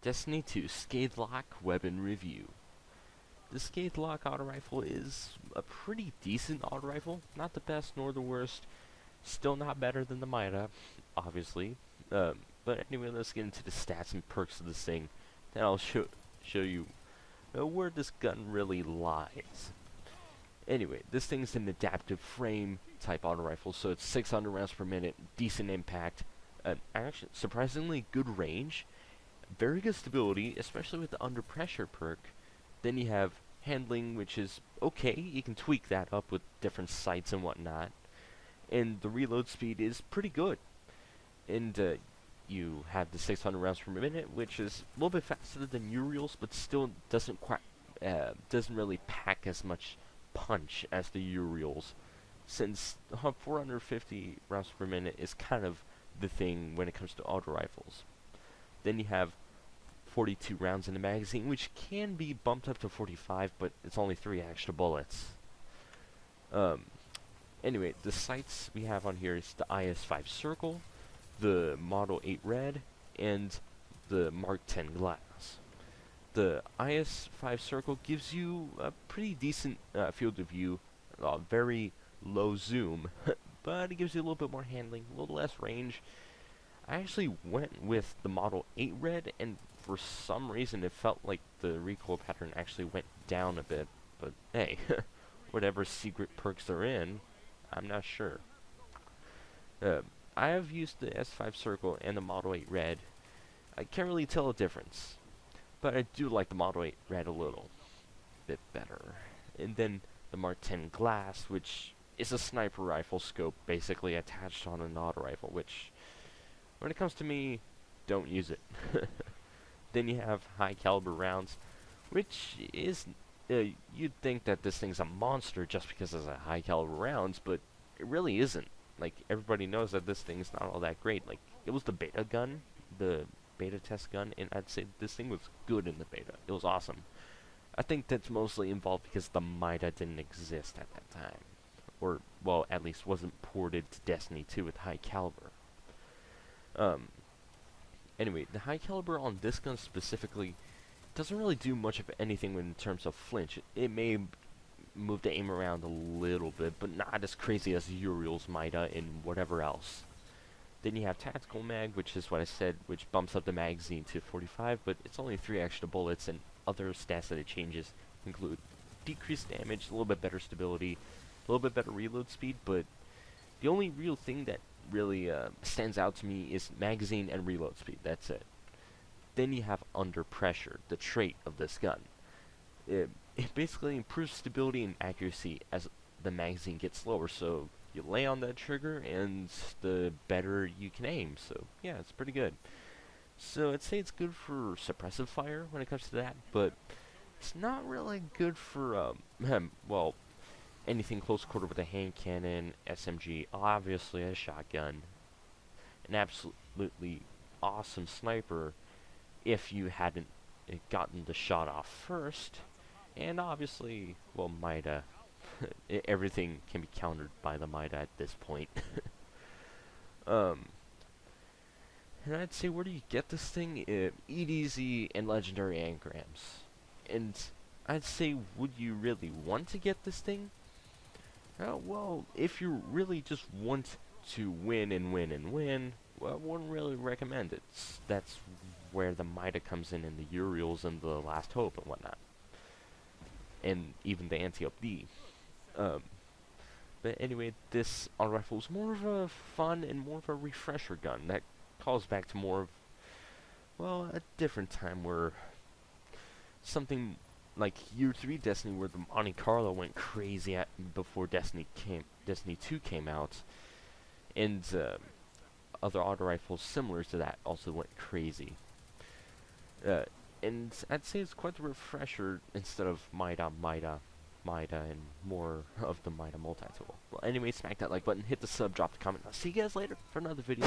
Destiny 2 Scathelocke Weapon Review. The Scathelocke auto rifle is a pretty decent auto rifle, not the best nor the worst, still not better than the Minuet, obviously. But anyway, let's get into the stats and perks of this thing. Then I'll show you where this gun really lies. Anyway, this thing's an adaptive frame type auto rifle, so it's 600 rounds per minute, decent impact, actually surprisingly good range, very good stability, especially with the under pressure perk. Then you have handling, which is okay. You can tweak that up with different sights and whatnot. And the reload speed is pretty good. And you have the 600 rounds per minute, which is a little bit faster than Uriel's, but still doesn't really pack as much punch as the Uriel's, since 450 rounds per minute is kind of the thing when it comes to auto rifles. Then you have 42 rounds in the magazine, which can be bumped up to 45, but it's only 3 extra bullets. Anyway, the sights we have on here is the IS-5 Circle, the Model 8 Red, and the Mark 10 Glass. The IS-5 Circle gives you a pretty decent field of view, very low zoom, but it gives you a little bit more handling, a little less range. I actually went with the Model 8 Red, and for some reason it felt like the recoil pattern actually went down a bit, but hey, whatever secret perks are in, I'm not sure. I have used the S5 Circle and the Model 8 Red. I can't really tell a difference, but I do like the Model 8 Red a little bit better. And then the Mark 10 Glass, which is a sniper rifle scope basically attached on an auto rifle, which, when it comes to me, don't use it. Then you have high caliber rounds, which is, you'd think that this thing's a monster just because it's a high caliber rounds, but it really isn't. Like, everybody knows that this thing's not all that great. Like, it was the beta gun, the beta test gun, and I'd say this thing was good in the beta. It was awesome. I think that's mostly involved because the Minuet didn't exist at that time. Or, well, at least wasn't ported to Destiny 2 with high caliber. Anyway, the high caliber on this gun specifically doesn't really do much of anything in terms of flinch. It may move the aim around a little bit, but not as crazy as Uriel's Minuet and whatever else. Then you have tactical mag, which is what I said, which bumps up the magazine to 45, but it's only 3 extra bullets, and other stats that it changes include decreased damage, a little bit better stability, a little bit better reload speed, but the only real thing that really stands out to me is magazine and reload speed. That's it. Then you have under pressure, the trait of this gun. It basically improves stability and accuracy as the magazine gets slower, so you lay on that trigger and the better you can aim. So yeah, it's pretty good. So I'd say it's good for suppressive fire when it comes to that, but it's not really good for well, anything close quarter with a hand cannon, SMG, obviously a shotgun, an absolutely awesome sniper if you hadn't gotten the shot off first, and obviously, well, Minuet. Everything can be countered by the Minuet at this point. And I'd say, where do you get this thing? EDZ and Legendary Engrams. And I'd say, would you really want to get this thing? Well, if you really just want to win and win and win, well, I wouldn't really recommend it. That's where the Minuet comes in the Uriel's and the Last Hope and whatnot. And even the Anti-Op D. But anyway, this auto rifle is more of a fun and more of a refresher gun that calls back to more of, well, a different time where something like Year 3 Destiny, where the Monte Carlo went crazy before Destiny 2 came out, and other auto rifles similar to that also went crazy. And I'd say it's quite a refresher instead of Minuet, and more of the Minuet multitool. Well, anyway, smack that like button, hit the sub, drop the comment. I'll see you guys later for another video.